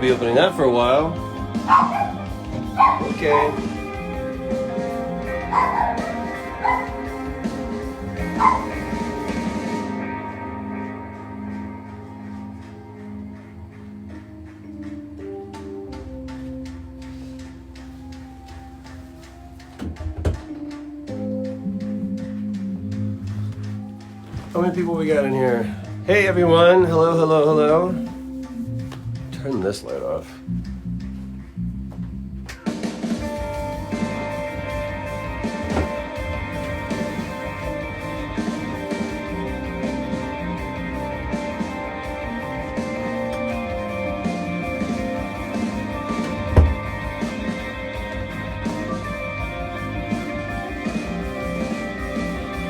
be opening that for a while. Okay. How many people we got in here? Hey everyone, hello, hello, hello. Turn this light off.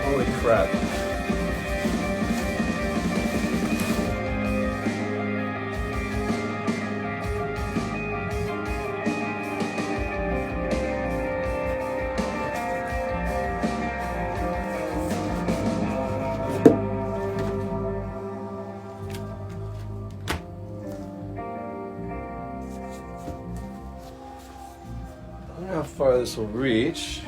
Holy crap. I don't know how far this will reach.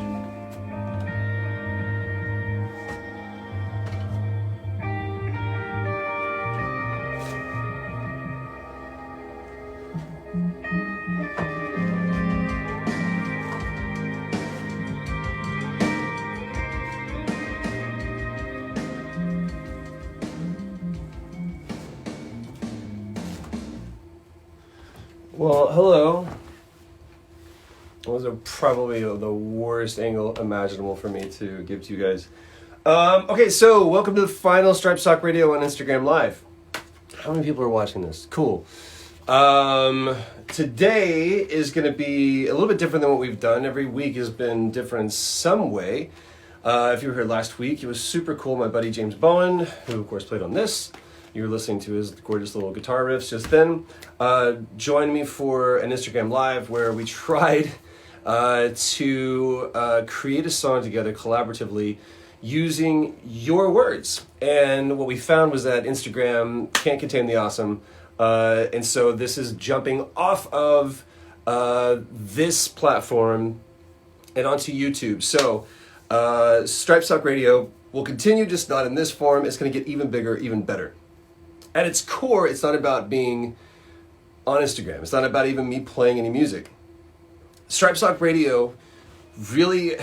Well, hello. That was probably the worst angle imaginable for me to give to you guys. Okay, so welcome to the final Stripes Talk Radio on Instagram Live. How many people are watching this? Cool. Today is going to be a little bit different than what we've done. Every week has been different in some way. If you were here last week, it was super cool. My buddy James Bowen, who of course played on this, you were listening to his gorgeous little guitar riffs just then, joined me for an Instagram Live where we tried to create a song together collaboratively using your words. And what we found was that Instagram can't contain the awesome. And so this is jumping off of this platform and onto YouTube. So Stripes Talk Radio will continue, just not in this form. It's going to get even bigger, even better. At its core, it's not about being on Instagram. It's not about even me playing any music. Stripes Talk Radio really,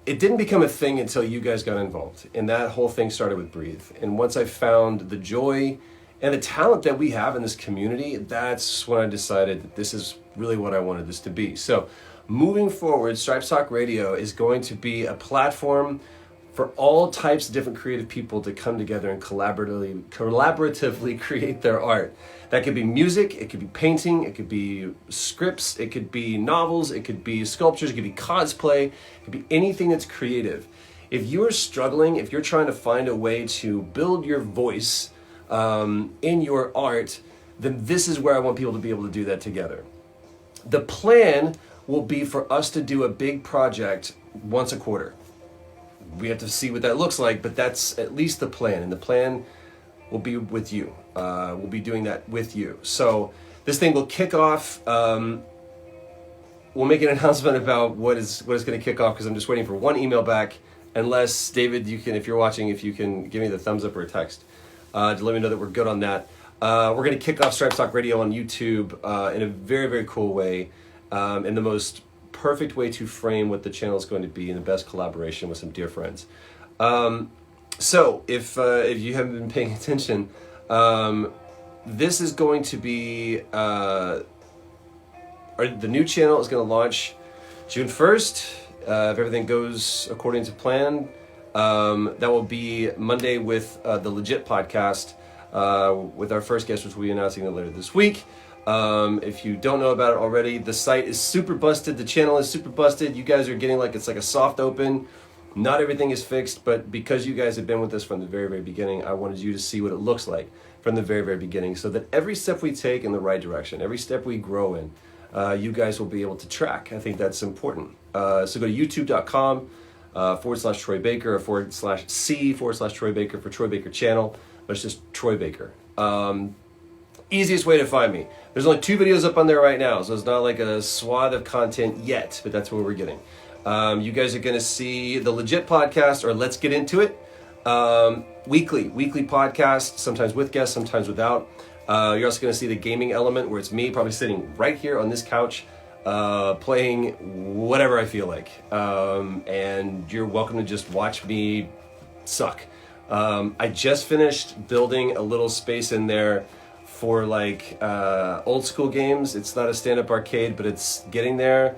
it didn't become a thing until you guys got involved. And that whole thing started with Breathe. And once I found the joy and the talent that we have in this community, that's when I decided that this is really what I wanted this to be. So moving forward, Stripes Talk Radio is going to be a platform for all types of different creative people to come together and collaboratively create their art. That could be music, it could be painting, it could be scripts, it could be novels, it could be sculptures, it could be cosplay, it could be anything that's creative. If you're struggling, if you're trying to find a way to build your voice in your art, then this is where I want people to be able to do that together. The plan will be for us to do a big project once a quarter. We have to see what that looks like, but that's at least the plan. And the plan will be with you. We'll be doing that with you. So this thing will kick off. We'll make an announcement about what is going to kick off, because I'm just waiting for one email back. Unless, David, you can, if you're watching, if you can give me the thumbs up or a text to let me know that we're good on that. We're going to kick off Stripes Talk Radio on YouTube in a very, very cool way, in the most perfect way to frame what the channel is going to be in the best collaboration with some dear friends. So if you haven't been paying attention, this is going to be, the new channel is going to launch June 1st. If everything goes according to plan, that will be Monday with the Legit podcast with our first guest, which we'll be announcing later this week. If you don't know about it already, the site is super busted. The channel is super busted. You guys are getting it's like a soft open. Not everything is fixed, but because you guys have been with us from the very, very beginning, I wanted you to see what it looks like from the very, very beginning, so that every step we take in the right direction, every step we grow in, you guys will be able to track. I think that's important. So go to youtube.com /Troy Baker or /C/Troy Baker for Troy Baker channel, but it's just Troy Baker. Easiest way to find me. There's only 2 videos up on there right now, so it's not like a swath of content yet, but that's what we're getting. You guys are going to see the Legit podcast, or Let's Get Into It, weekly podcast, sometimes with guests, sometimes without. You're also going to see the gaming element, where it's me probably sitting right here on this couch, playing whatever I feel like. And you're welcome to just watch me suck. I just finished building a little space in there for like old school games. It's not a stand-up arcade, but it's getting there.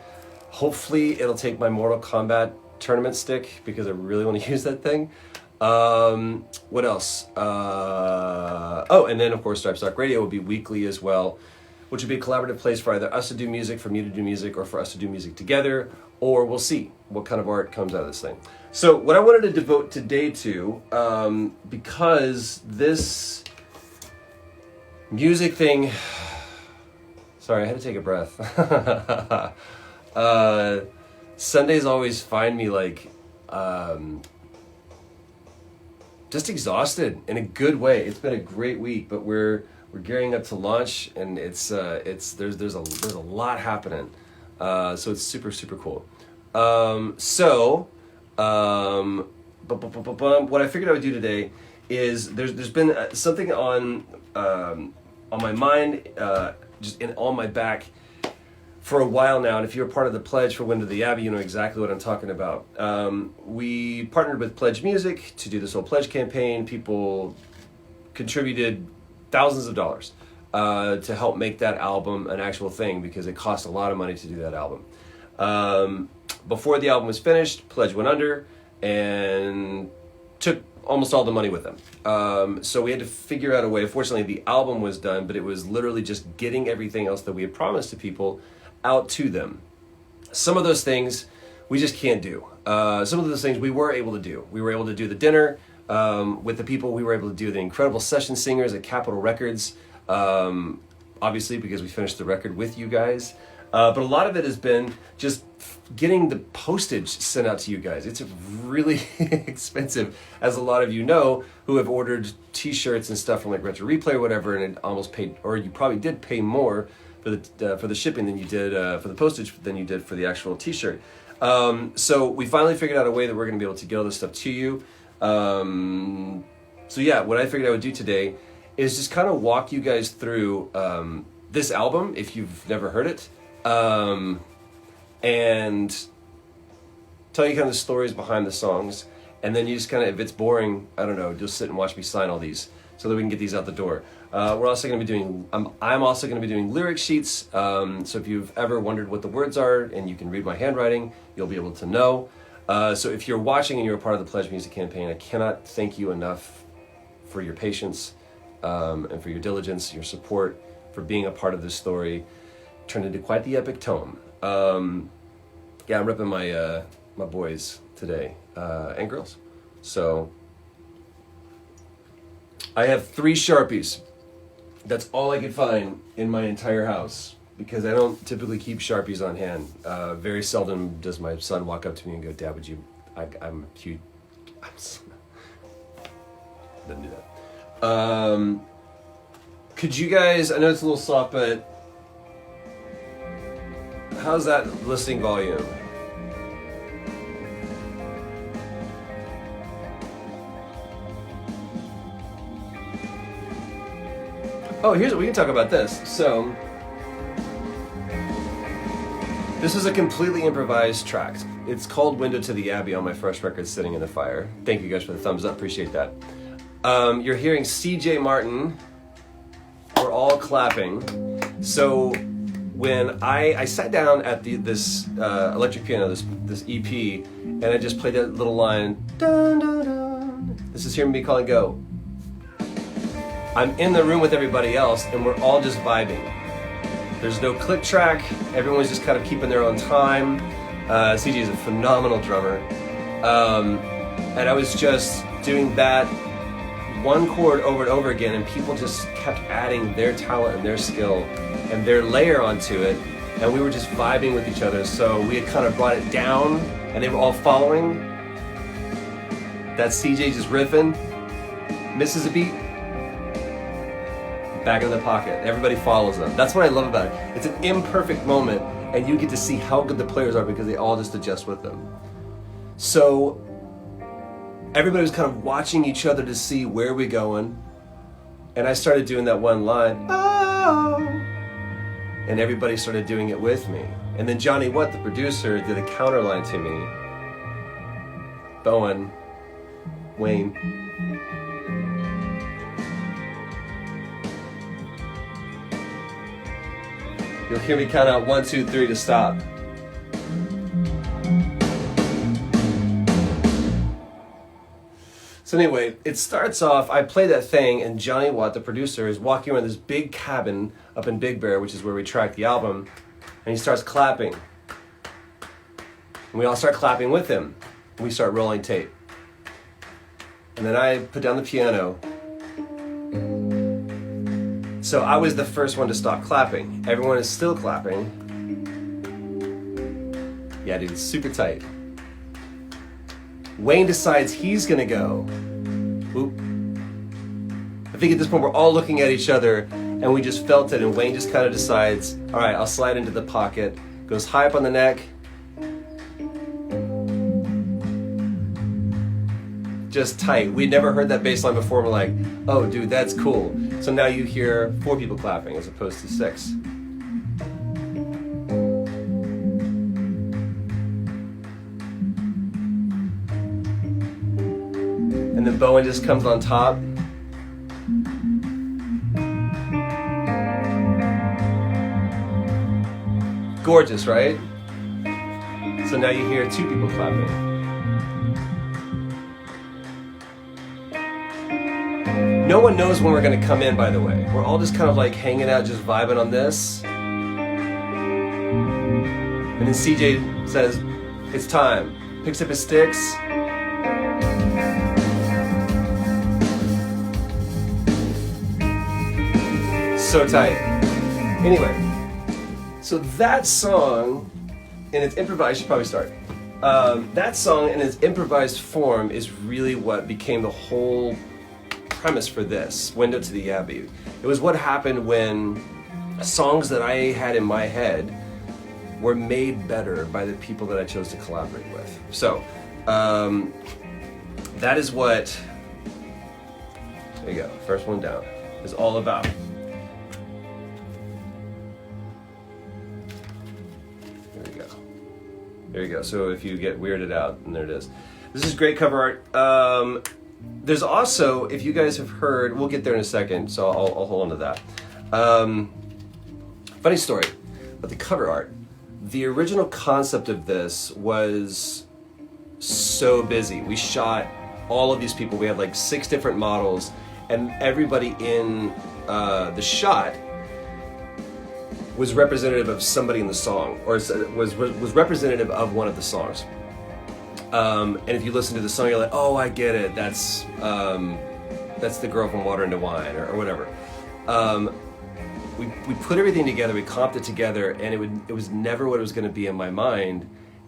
Hopefully it'll take my Mortal Kombat tournament stick, because I really want to use that thing. What else? Oh, and then of course Stripes Talk Radio will be weekly as well, which would be a collaborative place for either us to do music, for me to do music, or for us to do music together, or we'll see what kind of art comes out of this thing. So what I wanted to devote today to, because this music thing, sorry, I had to take a breath. Sundays always find me like, just exhausted in a good way. It's been a great week, but we're gearing up to launch, and there's a lot happening. So it's super cool. What I figured I would do today is there's been something on my mind, just on my back for a while now. And if you're a part of the pledge for Wind of the Abbey, you know exactly what I'm talking about. We partnered with Pledge Music to do this whole pledge campaign. People contributed thousands of dollars to help make that album an actual thing, because it cost a lot of money to do that album. Before the album was finished, Pledge went under and took almost all the money with them. So we had to figure out a way. Fortunately, the album was done, but it was literally just getting everything else that we had promised to people out to them. Some of those things we just can't do. Some of those things we were able to do. We were able to do the dinner with the people. We were able to do the incredible session singers at Capitol Records, obviously because we finished the record with you guys. But a lot of it has been just getting the postage sent out to you guys. It's really expensive, as a lot of you know, who have ordered t-shirts and stuff from like Retro Replay or whatever, and it almost paid, or you probably did pay more for the shipping than you did for the postage than you did for the actual t-shirt. So we finally figured out a way that we're going to be able to get all this stuff to you. So yeah, what I figured I would do today is just kind of walk you guys through this album, if you've never heard it, and tell you kind of the stories behind the songs. And then you just kind of, if it's boring, I don't know, just sit and watch me sign all these so that we can get these out the door. We're also going to be doing, I'm also going to be doing lyric sheets. So if you've ever wondered what the words are and you can read my handwriting, you'll be able to know. So if you're watching and you're a part of the Pledge Music campaign, I cannot thank you enough for your patience and for your diligence, your support, for being a part of this story. Turned into quite the epic tome. Yeah, I'm repping my boys today and girls. So I have 3 Sharpies. That's all I could find in my entire house, because I don't typically keep Sharpies on hand. Very seldom does my son walk up to me and go, "Dad, would you?" I'm huge. Didn't do that. Could you guys? I know it's a little soft, but how's that listening volume? Oh, we can talk about this. So, this is a completely improvised track. It's called Window to the Abbey on my first record, Sitting in the Fire. Thank you guys for the thumbs up, appreciate that. You're hearing CJ Martin. We're all clapping. So, when I sat down at this electric piano, this EP, and I just played that little line, dun, dun, dun. This is Hear Me Calling Go. I'm in the room with everybody else, and we're all just vibing. There's no click track. Everyone's just kind of keeping their own time. CJ is a phenomenal drummer. And I was just doing that one chord over and over again, and people just kept adding their talent and their skill and their layer onto it, and we were just vibing with each other. So we had kind of brought it down, and they were all following. That's CJ just riffing, misses a beat, back in the pocket. Everybody follows them. That's what I love about it. It's an imperfect moment, and you get to see how good the players are because they all just adjust with them. So everybody was kind of watching each other to see where we're going, and I started doing that one line, oh, and everybody started doing it with me. And then Johnny Watt, the producer, did a counter line to me. Bowen, Wayne. You'll hear me count out 1, 2, 3 to stop. So anyway, it starts off, I play that thing, and Johnny Watt, the producer, is walking around this big cabin up in Big Bear, which is where we tracked the album, and he starts clapping. And we all start clapping with him. And we start rolling tape. And then I put down the piano. So I was the first one to stop clapping. Everyone is still clapping. Yeah, dude, it's super tight. Wayne decides he's gonna go. Oop. I think at this point we're all looking at each other and we just felt it, and Wayne just kind of decides, all right, I'll slide into the pocket, goes high up on the neck. Just tight. We'd never heard that bass line before. We're like, oh dude, that's cool. So now you hear 4 people clapping as opposed to 6. And then Bowen just comes on top. Gorgeous, right? So now you hear 2 people clapping. No one knows when we're gonna come in, by the way. We're all just kind of like hanging out, just vibing on this. And then CJ says, it's time. Picks up his sticks. So tight. Anyway, so that song in its improvised, I should probably start. That song in its improvised form is really what became the whole premise for this, Window to the Abbey. It was what happened when songs that I had in my head were made better by the people that I chose to collaborate with. So, that is what, there you go, first one down, is all about. There you go. So if you get weirded out, and there it is. This is great cover art. There's also, if you guys have heard, we'll get there in a second, so I'll hold on to that. Funny story about the cover art. The original concept of this was so busy. We shot all of these people. We had like 6 different models, and everybody in the shot was representative of somebody in the song, or was representative of one of the songs. And if you listen to the song, you're like, oh, I get it. That's the girl from Water into Wine, or whatever. We put everything together, we comped it together, and it was never what it was going to be in my mind.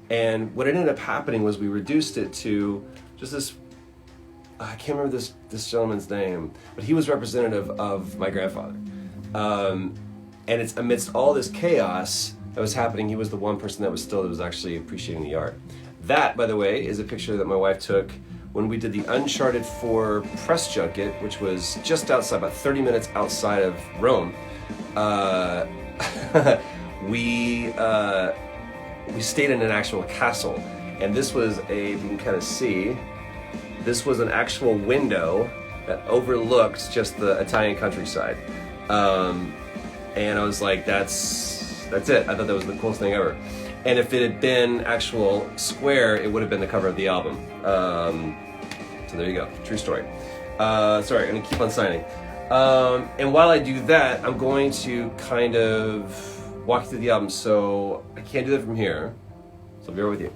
And what ended up happening was we reduced it to just this. I can't remember this gentleman's name, but he was representative of my grandfather. And it's amidst all this chaos that was happening, he was the one person that was actually appreciating the art. That, by the way, is a picture that my wife took when we did the Uncharted 4 press junket, which was just outside, about 30 minutes outside of Rome. We stayed in an actual castle, and this was you can kind of see, this was an actual window that overlooked just the Italian countryside. And I was like, that's it. I thought that was the coolest thing ever. And if it had been actual square, it would have been the cover of the album. So there you go, true story. Sorry, I'm gonna keep on signing. And while I do that, I'm going to kind of walk you through the album. So I can't do that from here, so I'll be right with you.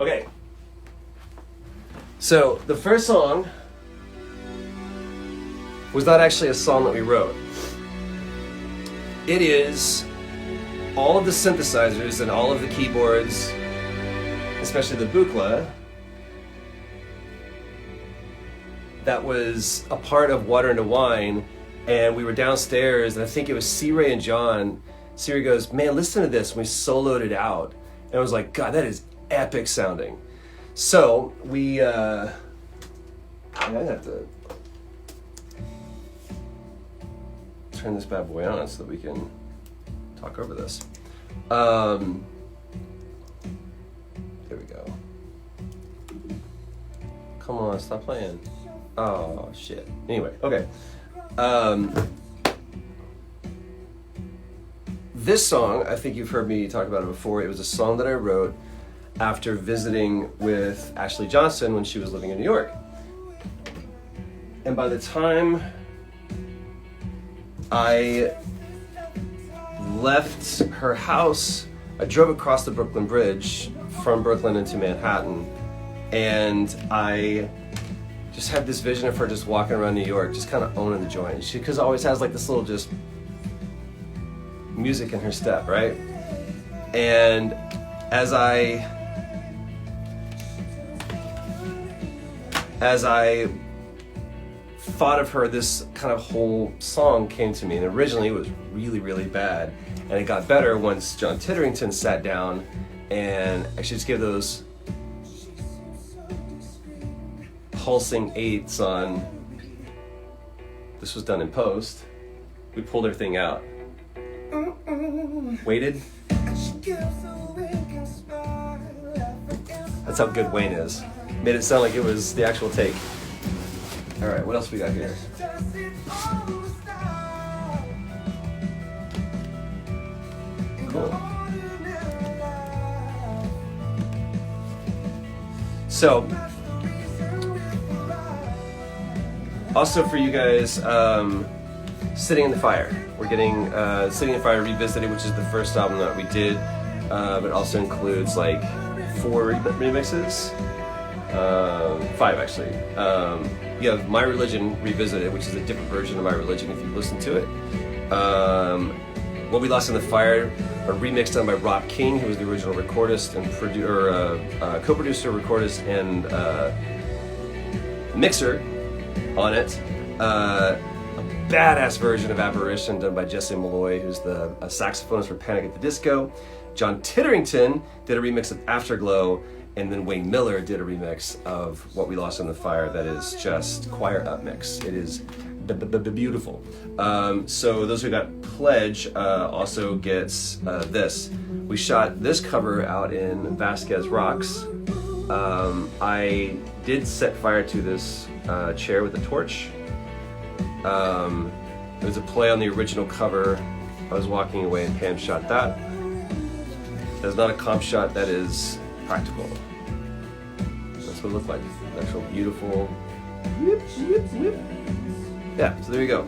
Okay. So the first song was not actually a song that we wrote. It is all of the synthesizers and all of the keyboards, especially the Buchla, that was a part of Water into Wine. And we were downstairs, and I think it was C. Ray and John. C. Ray goes, man, listen to this. And we soloed it out. And I was like, God, that is epic sounding. So we, I have to turn this bad boy on so that we can talk over this. There we go. Come on, stop playing. Oh, shit. Anyway, okay. This song, I think you've heard me talk about it before. It was a song that I wrote after visiting with Ashley Johnson when she was living in New York. And by the time I left her house, I drove across the Brooklyn Bridge from Brooklyn into Manhattan, and I just had this vision of her just walking around New York, just kind of owning the joint. She always has like this little just music in her step, right? And as I thought of her, this kind of whole song came to me. And originally it was really, really bad. And it got better once John Titterington sat down and actually just gave those pulsing eights on. This was done in post. We pulled everything out. Waited. That's how good Wayne is. Made it sound like it was the actual take. All right, what else we got here? Cool. So, also for you guys, Sitting in the Fire. We're getting Sitting in the Fire Revisited, which is the first album that we did. It also includes like 4 remixes. 5 actually. You have My Religion Revisited, which is a different version of My Religion if you listen to it. What We Lost in the Fire, a remix done by Rob King, who was the original recordist and co-producer, recordist, and mixer on it. A badass version of Apparition done by Jesse Malloy, who's the saxophonist for Panic at the Disco. John Titterington did a remix of Afterglow, and then Wayne Miller did a remix of What We Lost in the Fire that is just choir up mix. It is beautiful. So those who got Pledge also gets this. We shot this cover out in Vasquez Rocks. I did set fire to this chair with a torch. It was a play on the original cover. I was walking away and Pam shot that. That's not a comp shot, that is practical. That's what it looked like. An actual beautiful whip, whip, whip. Yeah, so there you go.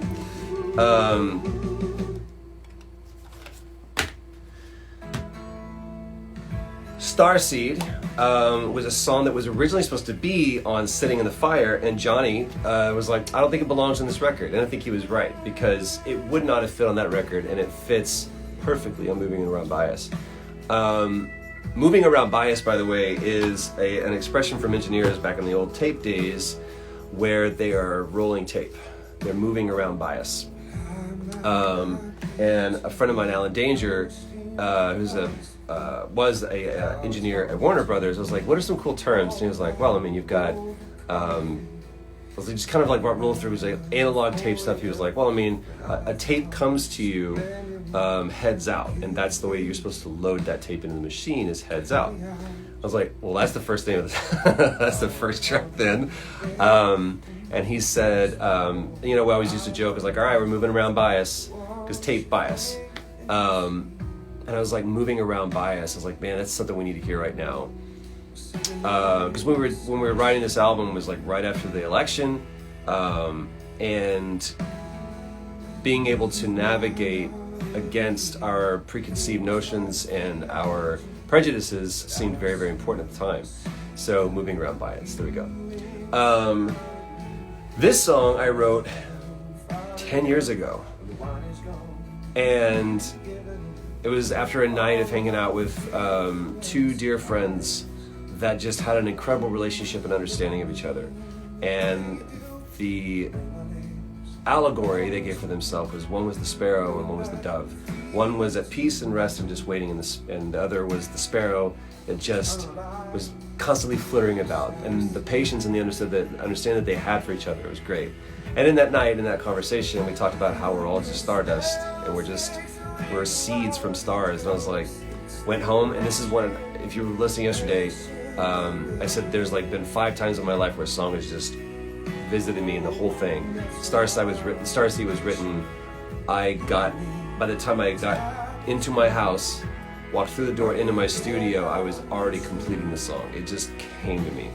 Starseed was a song that was originally supposed to be on Sitting in the Fire, and Johnny was like, I don't think it belongs on this record. And I think he was right, because it would not have fit on that record, and it fits perfectly on Moving Around Bias. Moving Around Bias, by the way, is an expression from engineers back in the old tape days where they are rolling tape. They're moving around bias. And a friend of mine, Alan Danger, who's was a engineer at Warner Brothers, I was like, what are some cool terms? And he was like, well, I mean, you've got, I was just kind of like roll through his like analog tape stuff. He was like, well, I mean, a tape comes to you heads out, and that's the way you're supposed to load that tape into the machine, is heads out. I was like, well, that's the first thing of the that's the first track then. And he said, we always used to joke, it was like, all right, we're moving around bias, because tape bias. And I was like, moving around bias. I was like, man, that's something we need to hear right now. Because when we were writing this album, it was like right after the election, and being able to navigate against our preconceived notions and our prejudices seemed very, very important at the time. So moving around bias, there we go. This song I wrote 10 years ago. And it was after a night of hanging out with two dear friends that just had an incredible relationship and understanding of each other. And the allegory they gave for themselves was, one was the sparrow and one was the dove. One was at peace and rest and just waiting, and the other was the sparrow that just was constantly flittering about. And the patience and the understanding that they had for each other was great. And in that night, in that conversation, we talked about how we're all just stardust and we're seeds from stars. And I was like, went home, and this is one, if you were listening yesterday, I said there's like been 5 times in my life where a song has just visited me, and the whole thing. Starseed was written. By the time I got into my house, walked through the door into my studio, I was already completing the song. It just came to me.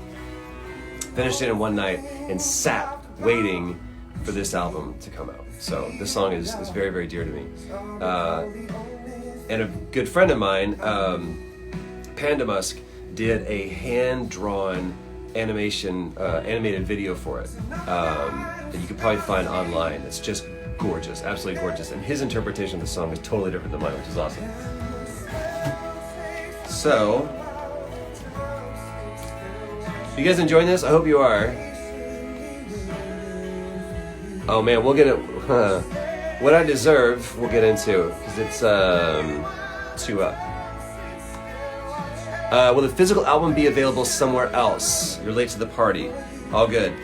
Finished it in one night and sat waiting for this album to come out. So this song is very, very dear to me. And a good friend of mine, Panda Musk, did a hand-drawn animated video for it that you could probably find online. It's just gorgeous, absolutely gorgeous. And his interpretation of the song is totally different than mine, which is awesome. So, you guys enjoying this? I hope you are. Oh man, we'll get it. What I Deserve, we'll get into, because it's 2 up. Will the physical album be available somewhere else? You're late to the party. All good.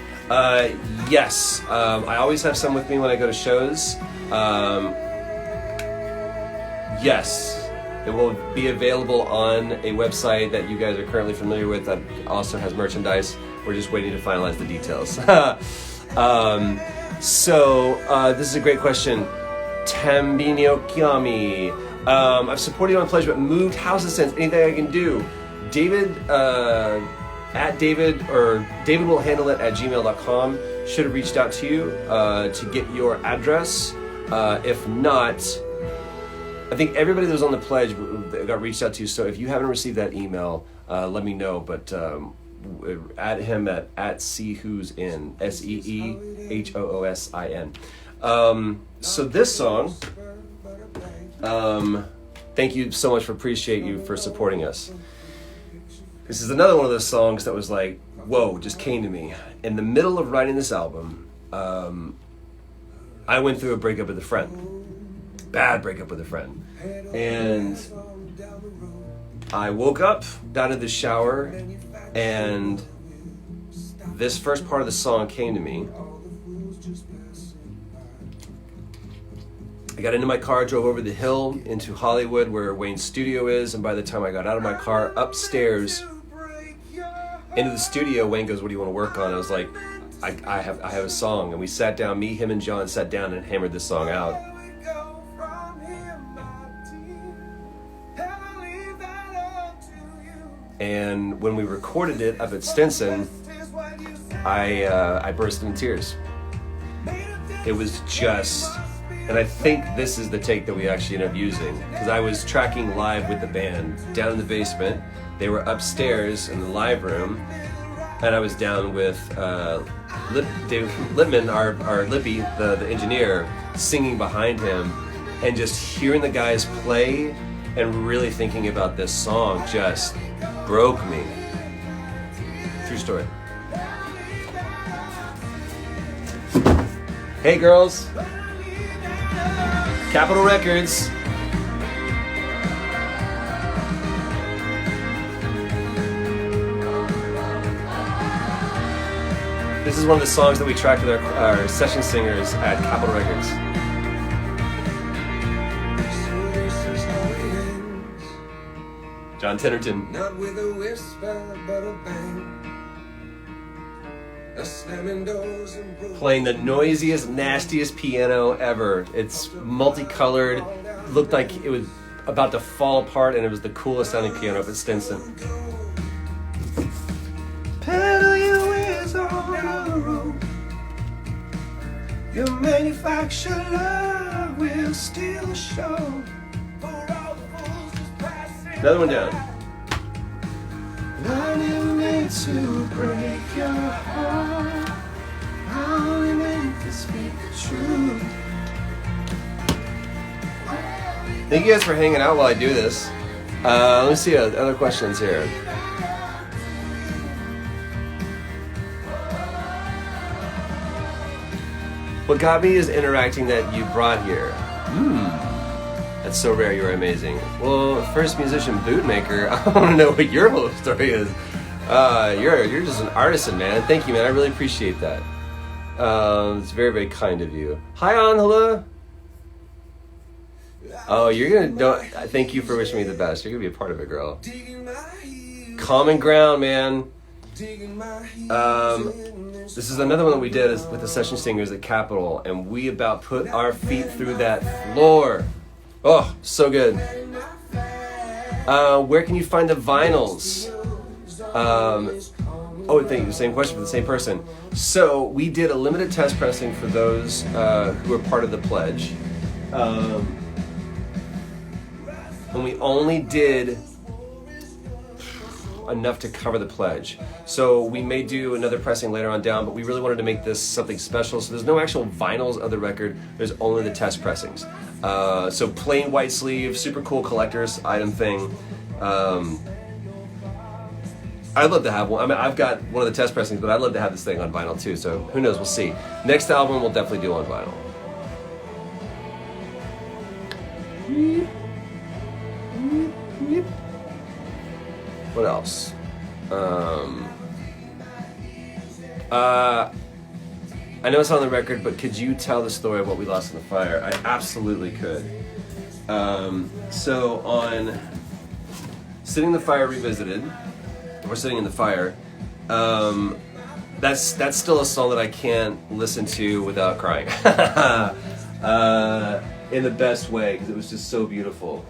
Yes. I always have some with me when I go to shows. Yes. It will be available on a website that you guys are currently familiar with that also has merchandise. We're just waiting to finalize the details. So this is a great question. Tambino Kiami. I've supported you on Pledge, but moved houses since. Anything I can do? David, at David, or David will handle it at gmail.com. Should have reached out to you to get your address. If not, I think everybody that was on the Pledge got reached out to. So if you haven't received that email, let me know. But add him at Seehoosin, SEEHOOSIN. So this song, thank you so much. Appreciate you for supporting us. This is another one of those songs that was like, whoa, just came to me. In the middle of writing this album, I went through a breakup with a friend. Bad breakup with a friend. And I woke up, got into the shower, and this first part of the song came to me. I got into my car, drove over the hill into Hollywood where Wayne's studio is, and by the time I got out of my car, upstairs into the studio, Wayne goes, "What do you want to work on?" I was like, I have a song. And we sat down, me, him, and John sat down and hammered this song out. And when we recorded it up at Stinson, I burst into tears. It was just, and I think this is the take that we actually ended up using, because I was tracking live with the band down in the basement. They were upstairs in the live room, and I was down with Dave Lippman, our Lippy, the engineer, singing behind him, and just hearing the guys play and really thinking about this song just broke me. True story. Hey girls, Capitol Records. This is one of the songs that we tracked with our session singers at Capitol Records. John Tennerton. Not with a whisper, but a bang. A slamming doors and playing the noisiest, nastiest piano ever. It's multicolored, looked like it was about to fall apart, and it was the coolest sounding piano up at Stinson. Pedal your ways on the road. Your manufacturer will still show. Another one down. I didn't mean to break your heart. I only meant to speak the truth. Thank you guys for hanging out while I do this. Let me see other questions here. What got me is interacting that you brought here. That's so rare. You're amazing. Well, first musician bootmaker. I want to know what your whole story is. You're just an artisan, man. Thank you, man. I really appreciate that. It's very, very kind of you. Hi, Angela. Oh, you're gonna. Thank you for wishing me the best. You're gonna be a part of it, girl. Common ground, man. This is another one that we did with the session singers at Capitol, and we about put our feet through that floor. Oh, so good. Where can you find the vinyls? Oh, thank you. Same question for the same person. So we did a limited test pressing for those who were part of the pledge. And we only did enough to cover the pledge. So we may do another pressing later on down, but we really wanted to make this something special. So there's no actual vinyls of the record. There's only the test pressings. So plain white sleeve, super cool collector's item thing. I'd love to have one. I mean, I've got one of the test pressings, but I'd love to have this thing on vinyl too. So who knows? We'll see. Next album we'll definitely do on vinyl. What else? I know it's on the record, but could you tell the story of what we lost in the fire? I absolutely could. So on Sitting in the Fire Revisited, or Sitting in the Fire, that's still a song that I can't listen to without crying. In the best way, because it was just so beautiful.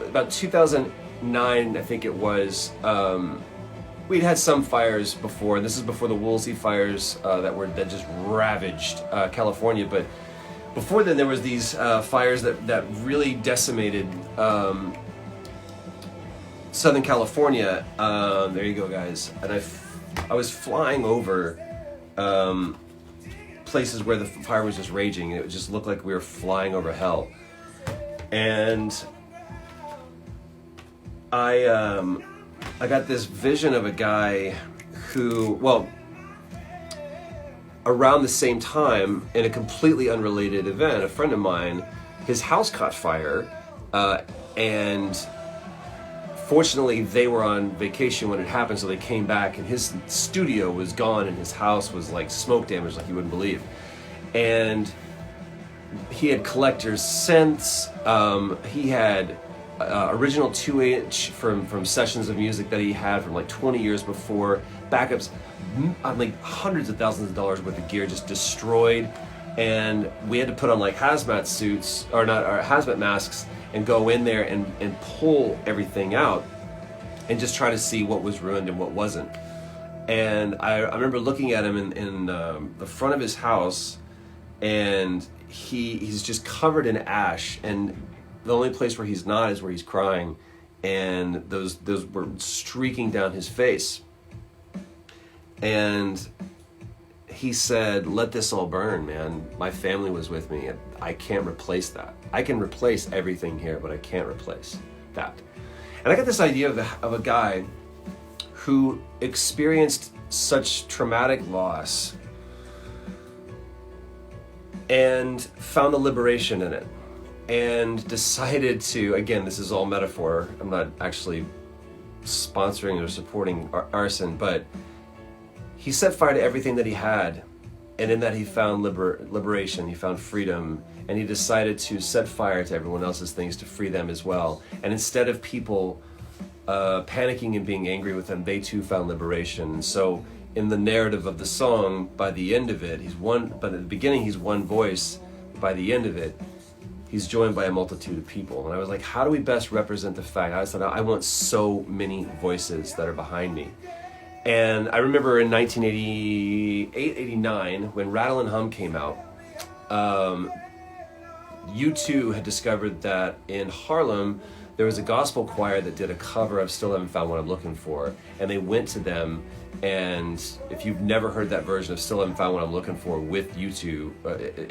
About 2009, I think it was, we'd had some fires before, and this is before the Woolsey fires that just ravaged California, but before then there was these fires that really decimated Southern California. There you go, guys. And I was flying over places where the fire was just raging, and it just looked like we were flying over hell. And I got this vision of a guy who, well, around the same time, in a completely unrelated event, a friend of mine, his house caught fire, and fortunately they were on vacation when it happened, so they came back, and his studio was gone, and his house was like smoke damage like you wouldn't believe. And he had collector's scents. He had original 2-inch from sessions of music that he had from like 20 years before. Backups, like hundreds of thousands of dollars worth of gear just destroyed. And we had to put on like hazmat suits, or hazmat masks, and go in there and pull everything out and just try to see what was ruined and what wasn't. And I remember looking at him in the front of his house, and he's just covered in ash, and the only place where he's not is where he's crying, and those were streaking down his face. And he said, "Let this all burn, man. My family was with me. I can't replace that. I can replace everything here, but I can't replace that." And I got this idea of a guy who experienced such traumatic loss and found the liberation in it, and decided to, again, this is all metaphor, I'm not actually sponsoring or supporting arson, but he set fire to everything that he had, and in that he found liberation, he found freedom, and he decided to set fire to everyone else's things to free them as well. And instead of people panicking and being angry with him, they too found liberation. So in the narrative of the song, by the end of it, but at the beginning he's one voice, by the end of it, he's joined by a multitude of people. And I was like, how do we best represent the fact? I thought, I want so many voices that are behind me. And I remember in 1988, 89, when Rattle and Hum came out, U2 had discovered that in Harlem, there was a gospel choir that did a cover of Still Haven't Found What I'm Looking For, and they went to them, and if you've never heard that version of Still Haven't Found What I'm Looking For with U2,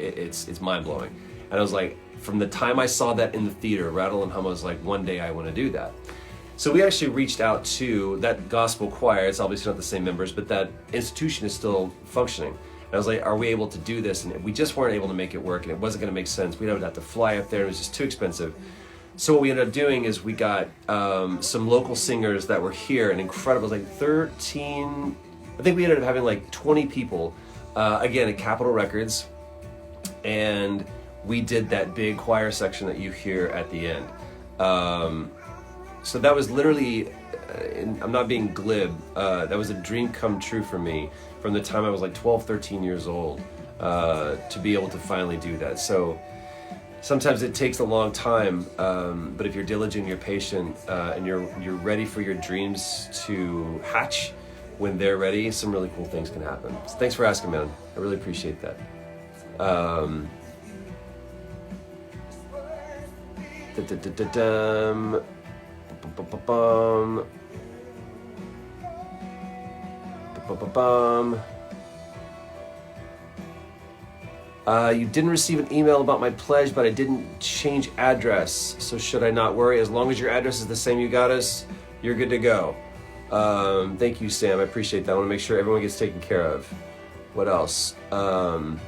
it's mind-blowing. And I was like, from the time I saw that in the theater, Rattle and Hum, I was like, one day I want to do that. So we actually reached out to that gospel choir. It's obviously not the same members, but that institution is still functioning. And I was like, are we able to do this? And we just weren't able to make it work, and it wasn't going to make sense. We would have to fly up there. It was just too expensive. So what we ended up doing is we got some local singers that were here, and incredible, it was like 13, I think we ended up having like 20 people, again, at Capitol Records. And we did that big choir section that you hear at the end. So that was literally, I'm not being glib, that was a dream come true for me from the time I was like 12, 13 years old, to be able to finally do that. So sometimes it takes a long time, but if you're diligent, you're patient, and you're ready for your dreams to hatch when they're ready, some really cool things can happen. So thanks for asking, man. I really appreciate that. You didn't receive an email about my pledge, but I didn't change address. So should I not worry? As long as your address is the same you got us, you're good to go. Thank you, Sam. I appreciate that. I want to make sure everyone gets taken care of. What else? Can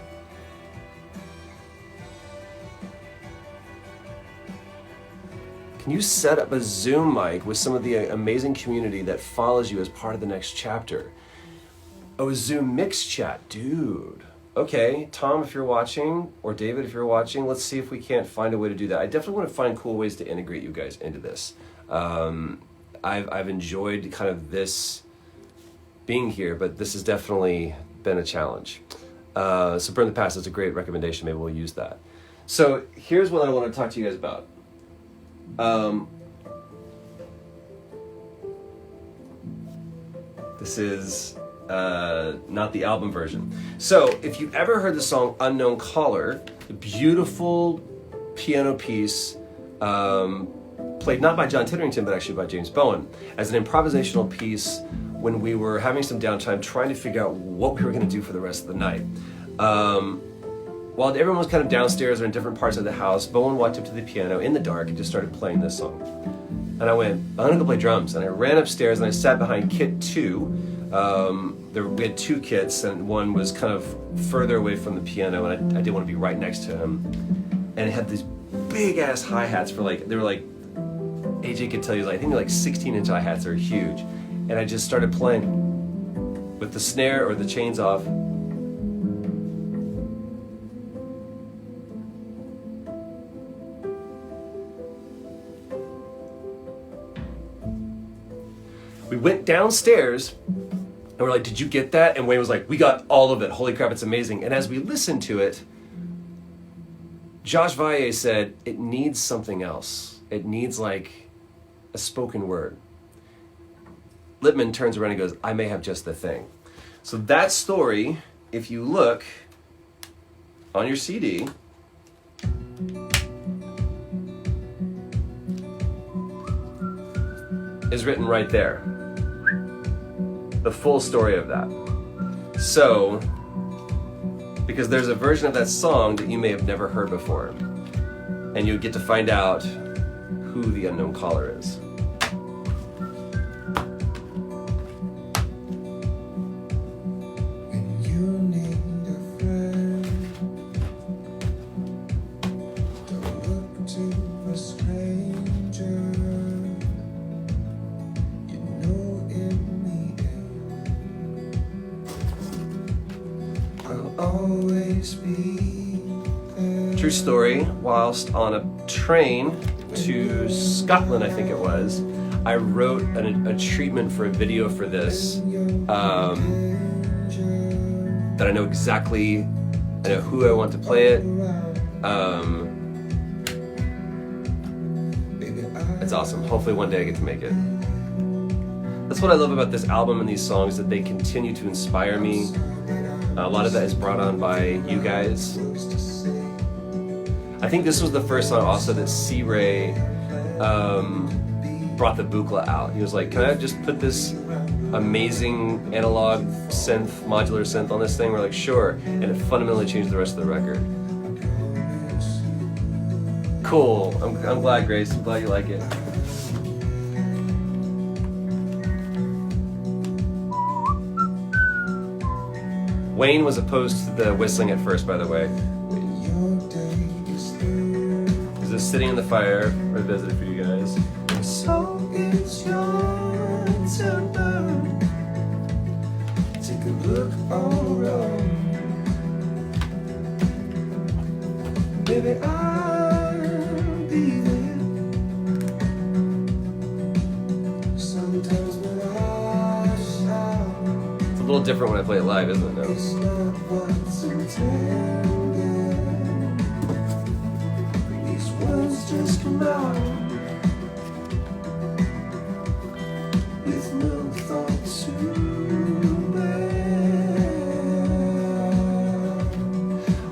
you set up a Zoom mic with some of the amazing community that follows you as part of the next chapter? Oh, a Zoom mix chat, dude. Okay, Tom, if you're watching, or David, if you're watching, let's see if we can't find a way to do that. I definitely want to find cool ways to integrate you guys into this. I've enjoyed kind of this being here, but this has definitely been a challenge. So Burn the Past is a great recommendation. Maybe we'll use that. So here's what I want to talk to you guys about. This is not the album version. So if you've ever heard the song Unknown Caller, a beautiful piano piece, played not by John Titterington, but actually by James Bowen, as an improvisational piece when we were having some downtime trying to figure out what we were going to do for the rest of the night. While everyone was kind of downstairs or in different parts of the house, Bowen walked up to the piano in the dark and just started playing this song. And I went, I'm gonna go play drums. And I ran upstairs and I sat behind Kit 2. We had two Kits, and one was kind of further away from the piano, and I didn't want to be right next to him. And it had these big ass hi-hats for they were like, AJ could tell you, I think they're like 16-inch hi-hats, they're huge. And I just started playing with the snare or the chains off. We went downstairs and we're like, did you get that? And Wayne was like, we got all of it. Holy crap, it's amazing. And as we listened to it, Josh Valle said, it needs something else. It needs like a spoken word. Lippman turns around and goes, I may have just the thing. So that story, if you look on your CD, is written right there. The full story of that. So, because there's a version of that song that you may have never heard before, and you get to find out who the unknown caller is. True story, whilst on a train to Scotland, I think it was, I wrote a treatment for a video for this, that I know exactly, I know who I want to play it. It's awesome. Hopefully one day I get to make it. That's what I love about this album and these songs, that they continue to inspire me. A lot of that is brought on by you guys. I think this was the first song also that C. Ray brought the Buchla out. He was like, can I just put this amazing analog synth, modular synth on this thing? We're like, sure. And it fundamentally changed the rest of the record. Cool. I'm glad, Grace. I'm glad you like it. Wayne was opposed to the whistling at first, by the way. Is this Sitting in the Fire? Revisited for you guys. So it's your turn. Take a look around. Baby, I'll be there. Sometimes when I shout. It's a little different when I play it live, isn't it? No? It's not what's intended. These words just come out with no thought to bear.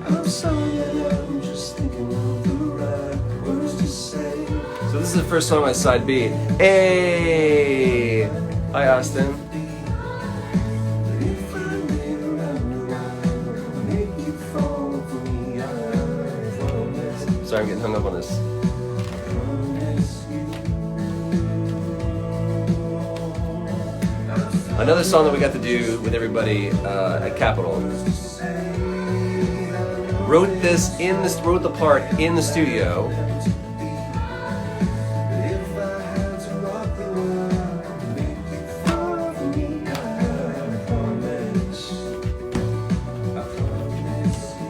I'm sorry that I'm just thinking of the right words to say. So this is the first song on side B. Hey! Hi, Austin. Sorry, I'm getting hung up on this. Another song that we got to do with everybody at Capitol. Wrote the part in the studio.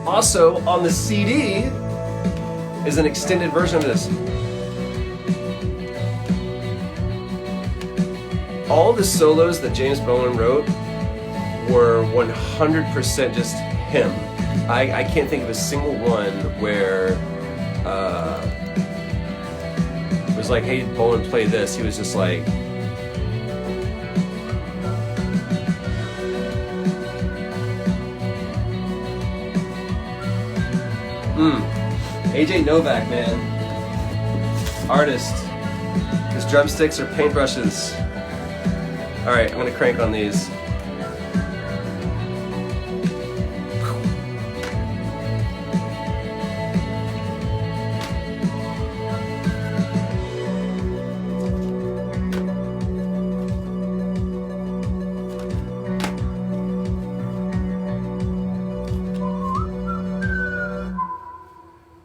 Also on the CD is an extended version of this. All the solos that James Bowen wrote were 100% just him. I can't think of a single one where it was like, hey, Bowen, play this. He was just like, AJ Novak, man. Artist. His drumsticks are paintbrushes. Alright, I'm gonna crank on these.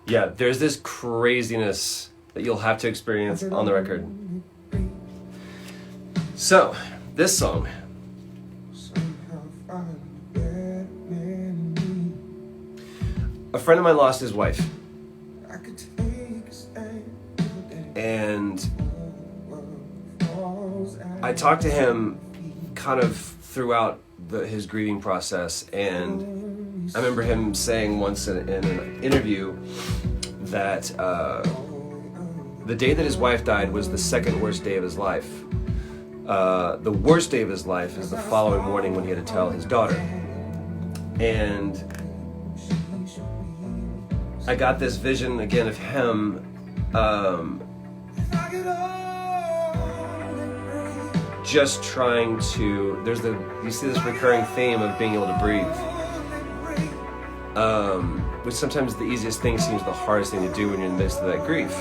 Yeah, there's this craziness that you'll have to experience on the record. So, this song. A friend of mine lost his wife. And I talked to him kind of throughout his grieving process, and I remember him saying once in an interview that the day that his wife died was the second worst day of his life. The worst day of his life is the following morning when he had to tell his daughter. And I got this vision again of him just trying to, you see this recurring theme of being able to breathe. Which sometimes the easiest thing seems the hardest thing to do when you're in the midst of that grief.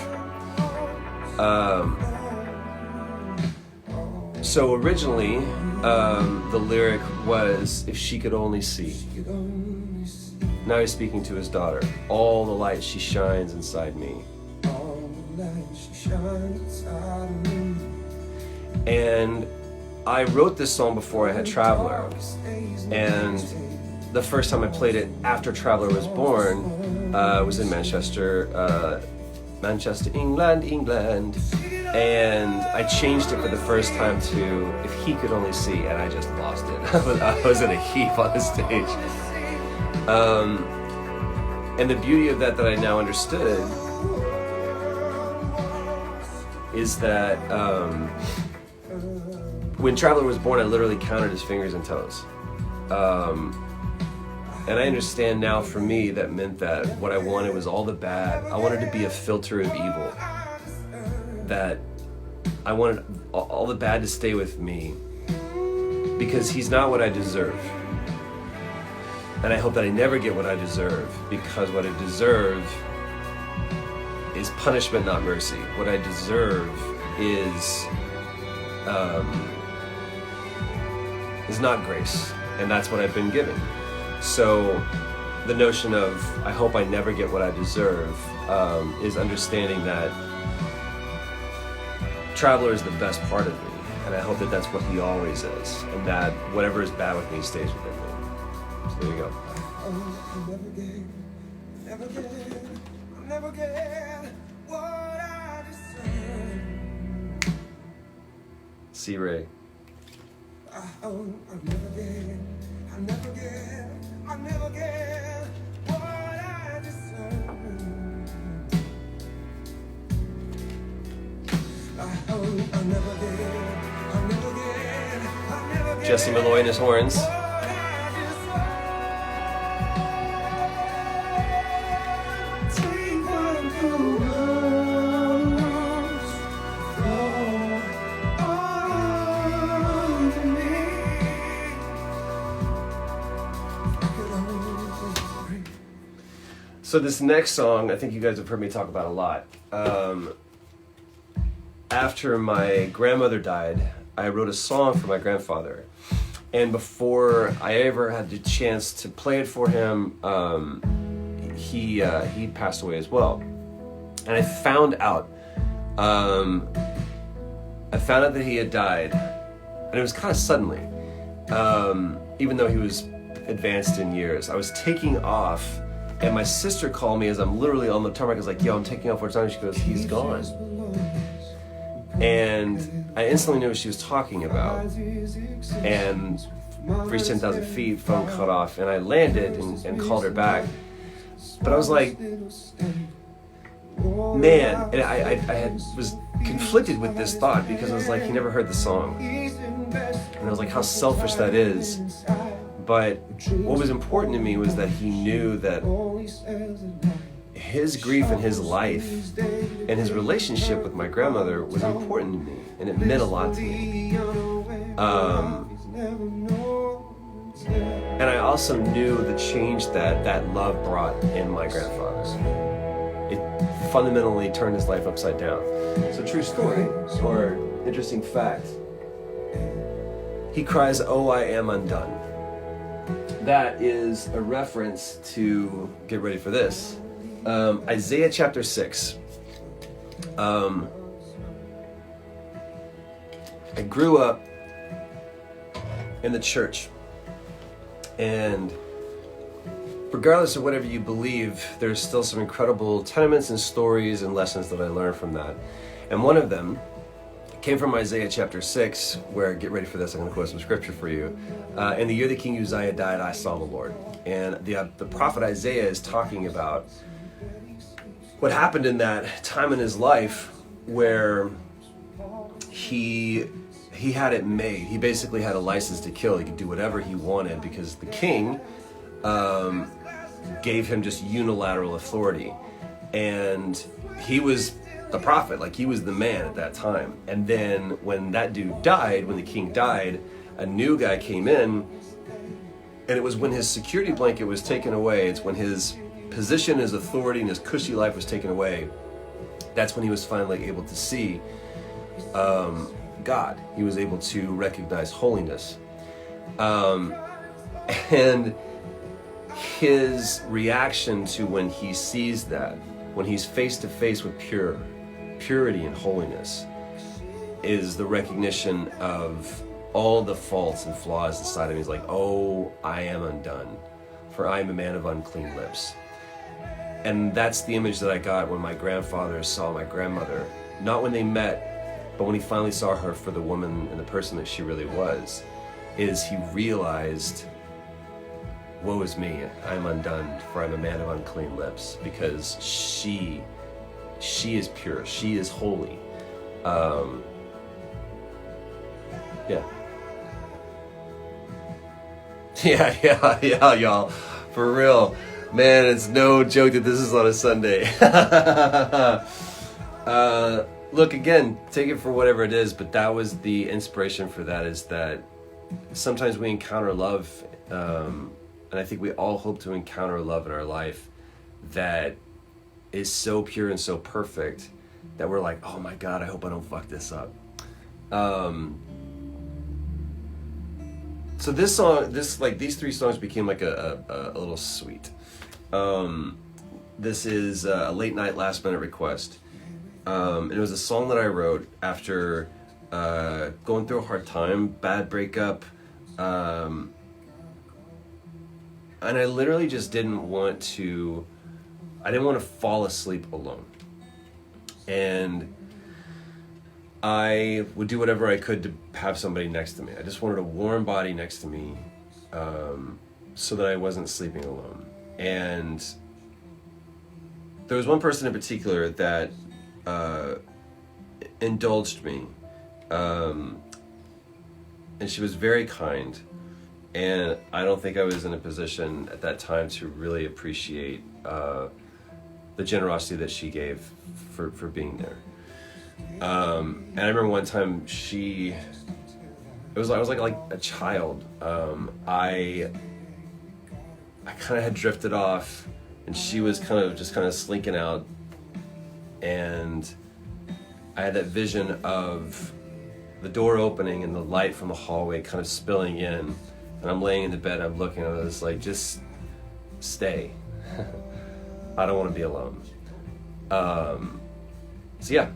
So originally, the lyric was, if she could only see. Now he's speaking to his daughter. All the light she shines inside me. And I wrote this song before I had Traveler. And the first time I played it after Traveler was born was in Manchester, England. And I changed it for the first time to If He Could Only See, and I just lost it. I was in a heap on the stage. And the beauty of that I now understood is that when Traveler was born, I literally counted his fingers and toes. And I understand now, for me, that meant that what I wanted was all the bad. I wanted to be a filter of evil. that I wanted all the bad to stay with me because he's not what I deserve. And I hope that I never get what I deserve, because what I deserve is punishment, not mercy. What I deserve is not grace, and that's what I've been given. So the notion of I hope I never get what I deserve is understanding that Traveler is the best part of me, and I hope that that's what he always is, and that whatever is bad with me stays within me. So there you go. Never get what I deserve. C. Ray. I'll never get what I deserve. Jesse Malloy and his horns. So this next song, I think you guys have heard me talk about a lot. After my grandmother died, I wrote a song for my grandfather. And before I ever had the chance to play it for him, he passed away as well. And I found out that he had died, and it was kind of suddenly. Even though he was advanced in years, I was taking off, and my sister called me as I'm literally on the tarmac. I was like, "Yo, I'm taking off. What's time?" She goes, "He's gone." And I instantly knew what she was talking about. And reached 10,000 feet, phone cut off, and I landed and called her back. But I was like, man, and I was conflicted with this thought, because I was like, he never heard the song. And I was like, how selfish that is. But what was important to me was that he knew that his grief and his life and his relationship with my grandmother was important to me, and it meant a lot to me. And I also knew the change that love brought in my grandfather. It fundamentally turned his life upside down. So true story, or interesting fact. He cries, "Oh, I am undone." That is a reference to, get ready for this, Isaiah chapter 6. I grew up in the church, and regardless of whatever you believe, there's still some incredible tenements and stories and lessons that I learned from that. And one of them came from Isaiah chapter 6, where, get ready for this, I'm going to quote some scripture for you. In the year that King Uzziah died, I saw the Lord. And the prophet Isaiah is talking about what happened in that time in his life where he had it made. He basically had a license to kill. He could do whatever he wanted because the king gave him just unilateral authority. And he was the prophet, like he was the man at that time. And then when that dude died, when the king died, a new guy came in, and it was when his security blanket was taken away, it's when his position, his authority, and his cushy life was taken away, that's when he was finally able to see God. He was able to recognize holiness. And his reaction to when he sees that, when he's face to face with purity and holiness, is the recognition of all the faults and flaws inside of him. He's like, "Oh, I am undone, for I am a man of unclean lips." And that's the image that I got when my grandfather saw my grandmother. Not when they met, but when he finally saw her for the woman and the person that she really was, is he realized, woe is me, I am undone, for I'm a man of unclean lips, because she is pure, she is holy. Yeah, y'all, for real. Man, it's no joke that this is on a Sunday. look, again, take it for whatever it is, but that was the inspiration for that, is that sometimes we encounter love, and I think we all hope to encounter love in our life that is so pure and so perfect that we're like, oh my God, I hope I don't fuck this up. So this song, these three songs became like a little suite. This is a late night, last minute request. And it was a song that I wrote after going through a hard time, bad breakup, and I literally just didn't want to fall asleep alone. And I would do whatever I could to have somebody next to me. I just wanted a warm body next to me, so that I wasn't sleeping alone. And there was one person in particular that indulged me, and she was very kind, and I don't think I was in a position at that time to really appreciate the generosity that she gave for being there. And I remember one time I was like a child. I kind of had drifted off, and she was kind of slinking out, and I had that vision of the door opening and the light from the hallway kind of spilling in, and I'm laying in the bed, I'm looking, and I was like, just stay. I don't want to be alone. So yeah.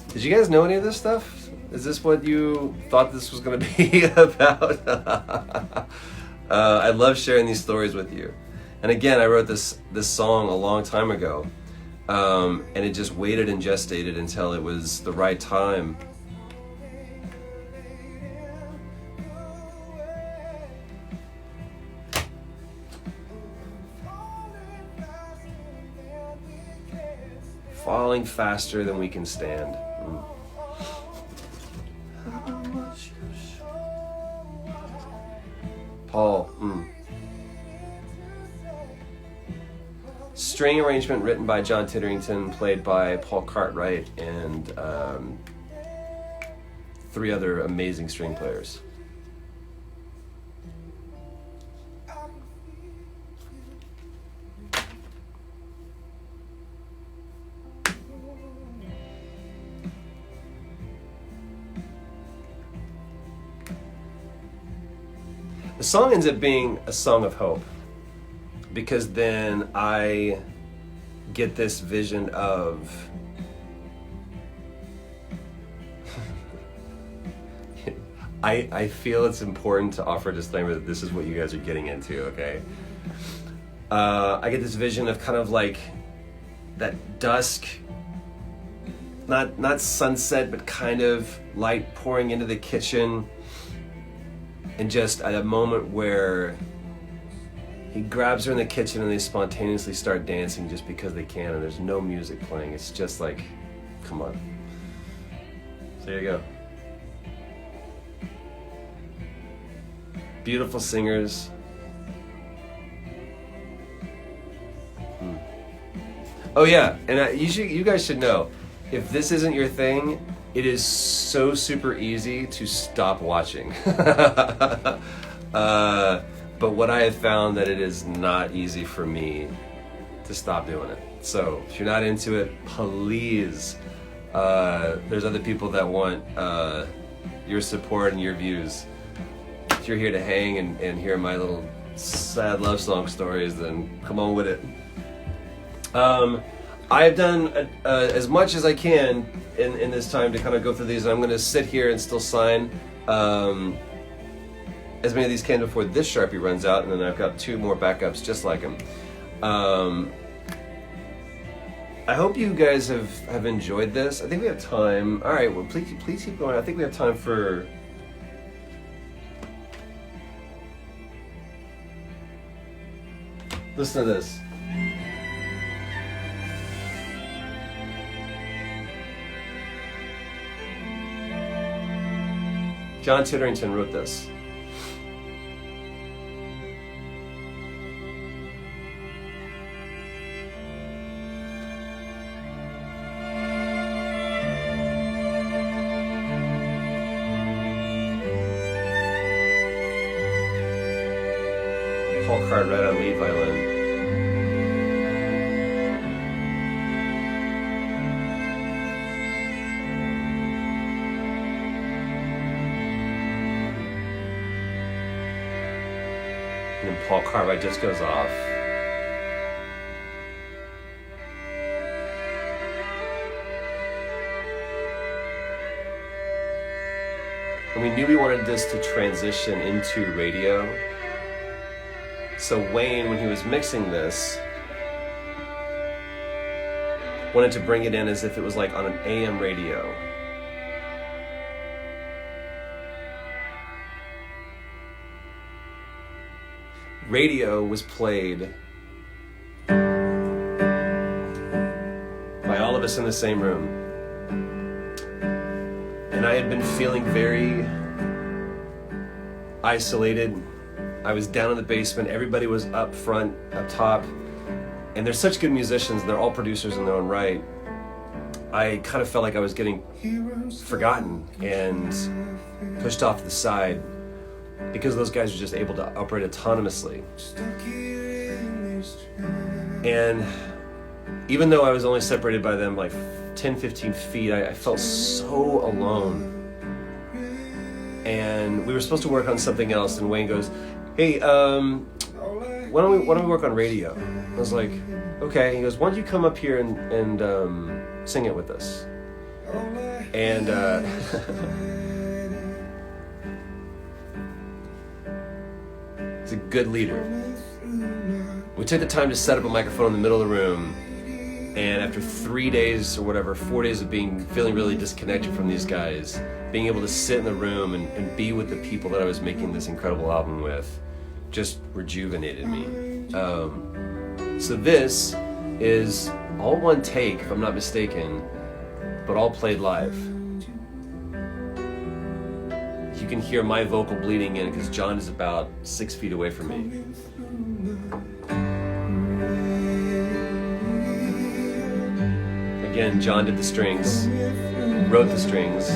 Did you guys know any of this stuff? Is this what you thought this was going to be about? I love sharing these stories with you. And again, I wrote this song a long time ago, and it just waited and gestated until it was the right time. Falling faster than we can stand. Paul. String arrangement written by John Titterington, played by Paul Cartwright, and 3 other amazing string players. The song ends up being a song of hope, because then I get this vision of I feel it's important to offer a disclaimer that this is what you guys are getting into, okay? I get this vision of kind of like that dusk, not sunset, but kind of light pouring into the kitchen, and just at a moment where he grabs her in the kitchen and they spontaneously start dancing just because they can, and there's no music playing. It's just like, come on. So there you go. Beautiful singers. Oh yeah, and you guys should know, if this isn't your thing, it is so super easy to stop watching. But what I have found that it is not easy for me to stop doing it. So if you're not into it, please, there's other people that want your support and your views. If you're here to hang and hear my little sad love song stories, then come on with it. I've done as much as I can in this time to kind of go through these, and I'm going to sit here and still sign as many of these can before this Sharpie runs out, and then I've got 2 more backups just like them. I hope you guys have enjoyed this. I think we have time. All right, well, please keep going. I think we have time for... Listen to this. John Titterington wrote this. Paul Cartwright on lead violin. And then Paul Cartwright just goes off. And we knew we wanted this to transition into radio. So Wayne, when he was mixing this, wanted to bring it in as if it was like on an AM radio. Radio was played by all of us in the same room. And I had been feeling very isolated. I was down in the basement. Everybody was up front, up top. And they're such good musicians. They're all producers in their own right. I kind of felt like I was getting forgotten and pushed off to the side because those guys were just able to operate autonomously. And even though I was only separated by them like 10, 15 feet, I felt so alone. And we were supposed to work on something else, and Wayne goes, hey, why don't we work on radio? I was like, okay. He goes, why don't you come up here and sing it with us? And he's a good leader. We took the time to set up a microphone in the middle of the room, and after 3 days or whatever, 4 days of feeling really disconnected from these guys, being able to sit in the room and be with the people that I was making this incredible album with, just rejuvenated me. So this is all one take, if I'm not mistaken, but all played live. You can hear my vocal bleeding in because John is about 6 feet away from me. Again, John did the strings, wrote the strings.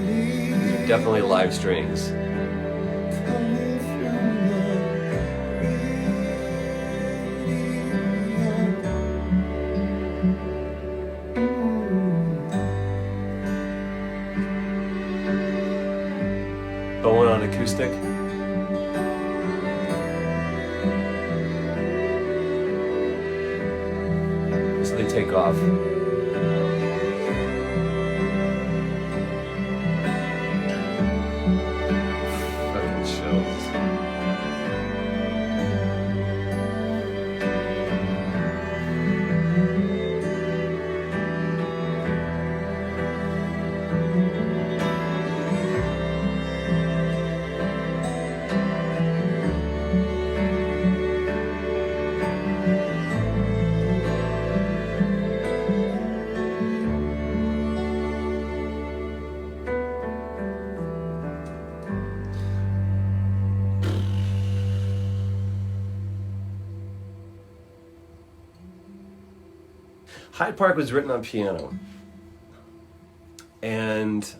These are definitely live strings. Bowen on acoustic. So they take off. Fucking chills. Hyde Park was written on piano, and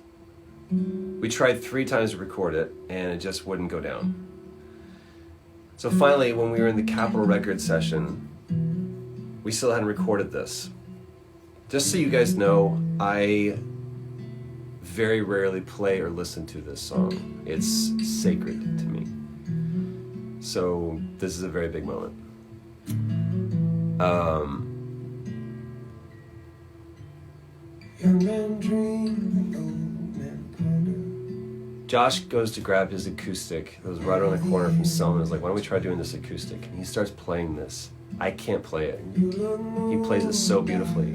we tried 3 times to record it, and it just wouldn't go down. So finally, when we were in the Capitol Records session, we still hadn't recorded this. Just so you guys know, I very rarely play or listen to this song. It's sacred to me. So this is a very big moment. Josh goes to grab his acoustic. It was right around the corner from Selma. I was like, why don't we try doing this acoustic? And he starts playing this. I can't play it. He plays it so beautifully.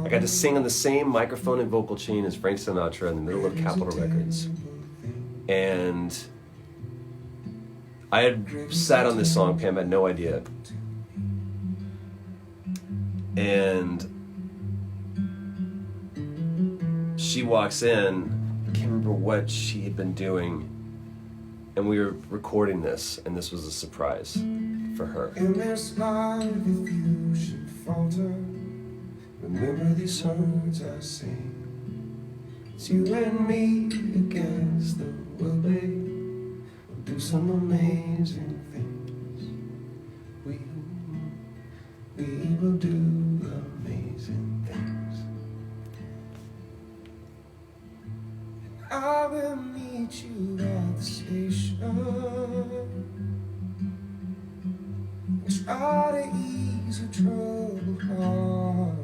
I got to sing on the same microphone and vocal chain as Frank Sinatra in the middle of Capitol Records. And I had sat on this song, Pam had no idea. And she walks in, I can't remember what she had been doing, and we were recording this, and this was a surprise for her. In this life, if you should falter, remember these words I sing. It's you and me against the world, babe. do some amazing things. We will do amazing things. And I will meet you at the station. Try to ease your troubled heart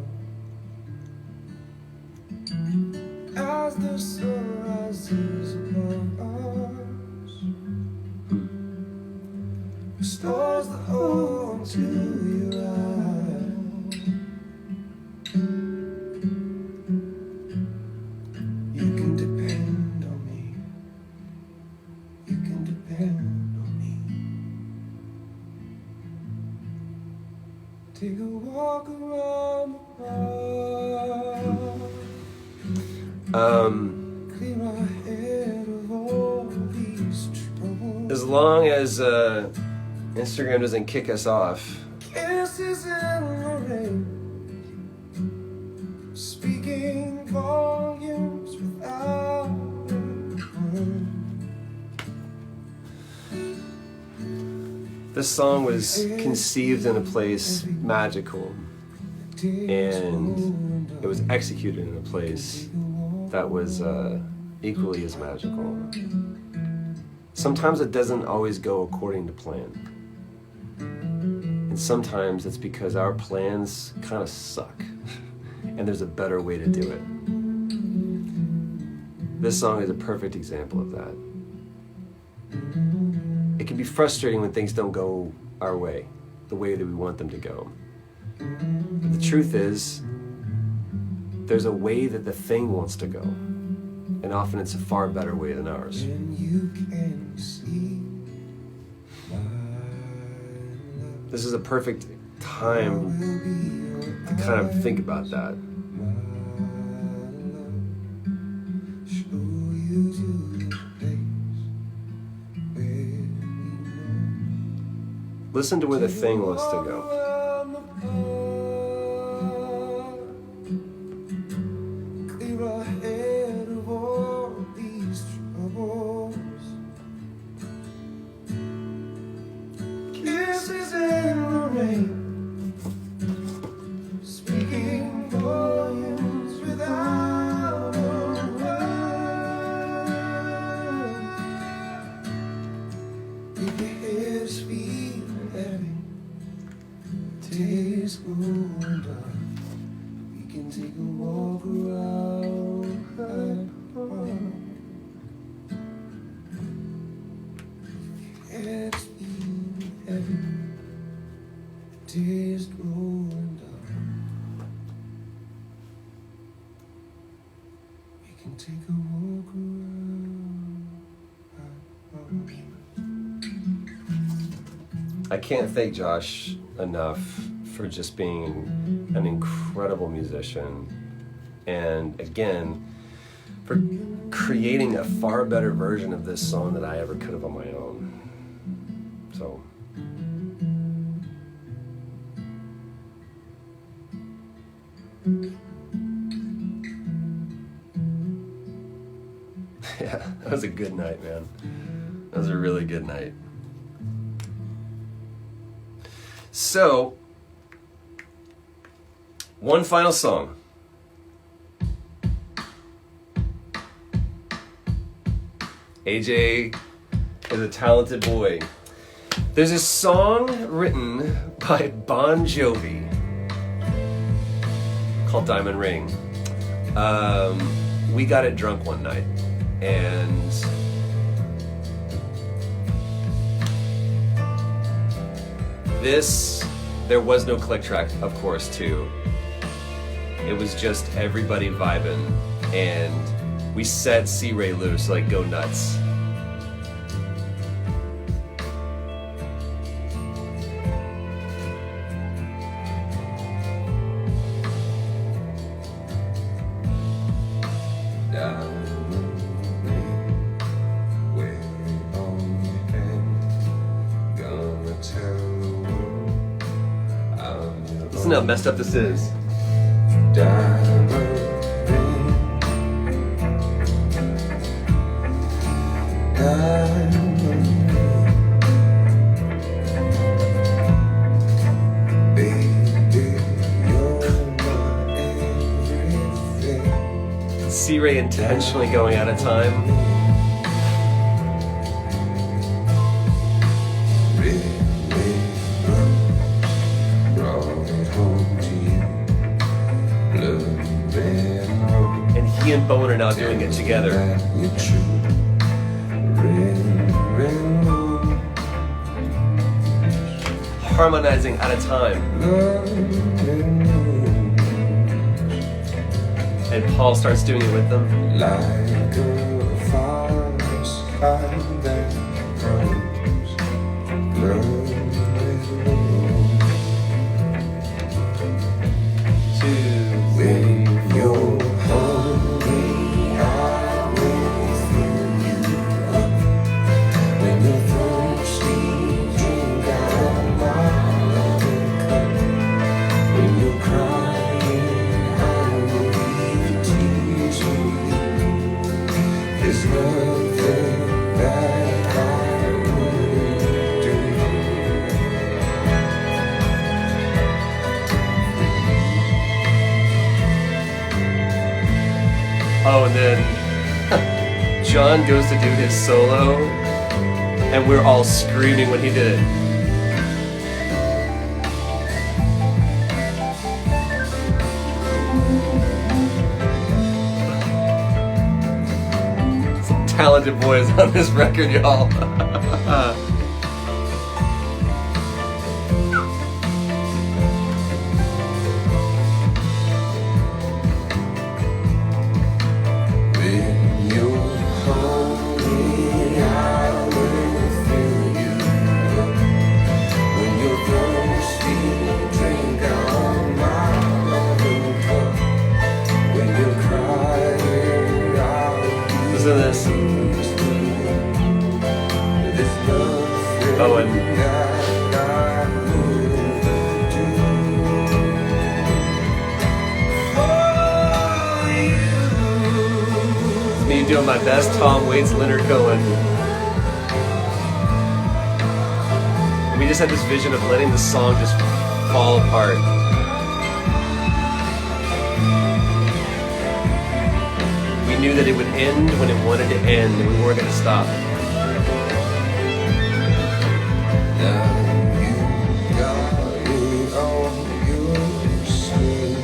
as the sun rises above us, restores the hope to your eyes. You can depend on me. You can depend on me. Take a walk around the park. Clear my head of all these troubles. As long as Instagram doesn't kick us off. Kisses in the rain, speaking volumes without a word. This song was conceived in a place magical, and it was executed in a place that was equally as magical. Sometimes it doesn't always go according to plan. And sometimes it's because our plans kind of suck, and there's a better way to do it. This song is a perfect example of that. It can be frustrating when things don't go our way, the way that we want them to go. But the truth is, there's a way that the thing wants to go, and often it's a far better way than ours. This is a perfect time to kind of think about that. Listen to where the thing wants to go. I can't thank Josh enough for just being an incredible musician, and again, for creating a far better version of this song than I ever could have on my own. So, yeah, that was a good night, man. That was a really good night. So, one final song. AJ is a talented boy. There's a song written by Bon Jovi called Diamond Ring. We got it drunk one night, and there was no click track, of course, too. It was just everybody vibing, and we set C-Ray loose, like go nuts. Listen how messed up this is. Diamond ring. C. Ray intentionally going out of time. And he and Bowen are now doing it together. Harmonizing at a time. And Paul starts doing it with them. Like a forest that grows, when you're hungry, I will fill you up. When you're thirsty, drink out my loving cup. When you're crying, I will be the tears for you. There's nothing that I wouldn't do. Oh, and then John goes to do his solo, and we're all screaming when he did it. Some talented boys on this record, y'all. This. Oh, and it's me doing my best Tom Waits, Leonard Cohen. And we just had this vision of letting the song just fall apart. We knew that it would end when it wanted to end, and we weren't going to stop. Now you got it on your sleeve.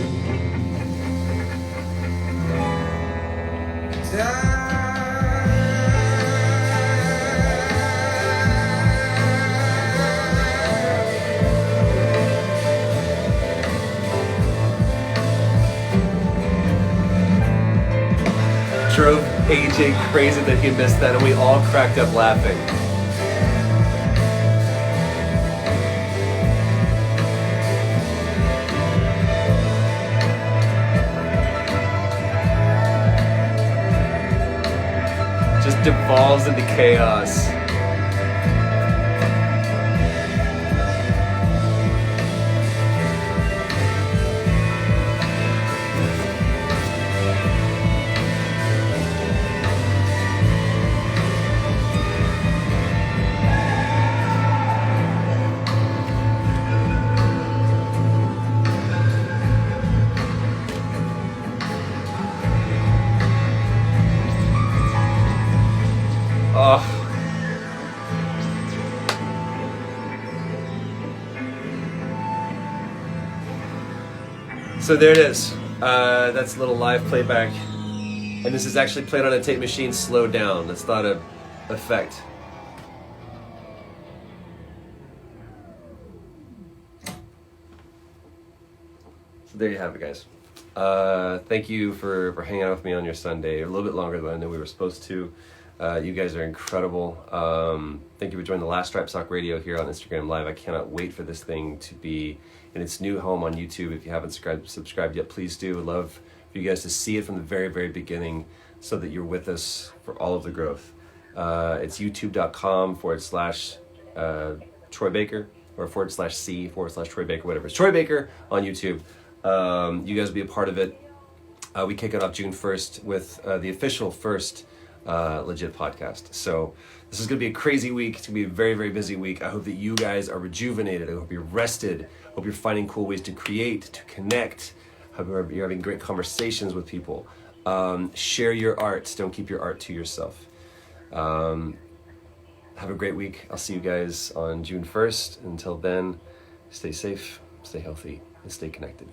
Drove AJ crazy that he missed that, and we all cracked up laughing. Just devolves into chaos. Oh. So there it is. That's a little live playback. And this is actually played on a tape machine slowed down. That's not an effect. So there you have it, guys. Thank you for hanging out with me on your Sunday. A little bit longer than I knew we were supposed to. You guys are incredible. Thank you for joining the Last Stripe Sock Radio here on Instagram Live. I cannot wait for this thing to be in its new home on YouTube. If you haven't subscribed yet, please do. I'd love for you guys to see it from the very, very beginning so that you're with us for all of the growth. It's youtube.com/Troy Baker or /C/Troy Baker, whatever. It's Troy Baker on YouTube. You guys will be a part of it. We kick it off June 1st with the official first Legit podcast. So this is going to be a crazy week. It's going to be a very, very busy week. I hope that you guys are rejuvenated. I hope you're rested. I hope you're finding cool ways to create, to connect. I hope you're having great conversations with people. Share your art. Don't keep your art to yourself. Have a great week. I'll see you guys on June 1st. Until then, stay safe, stay healthy, and stay connected.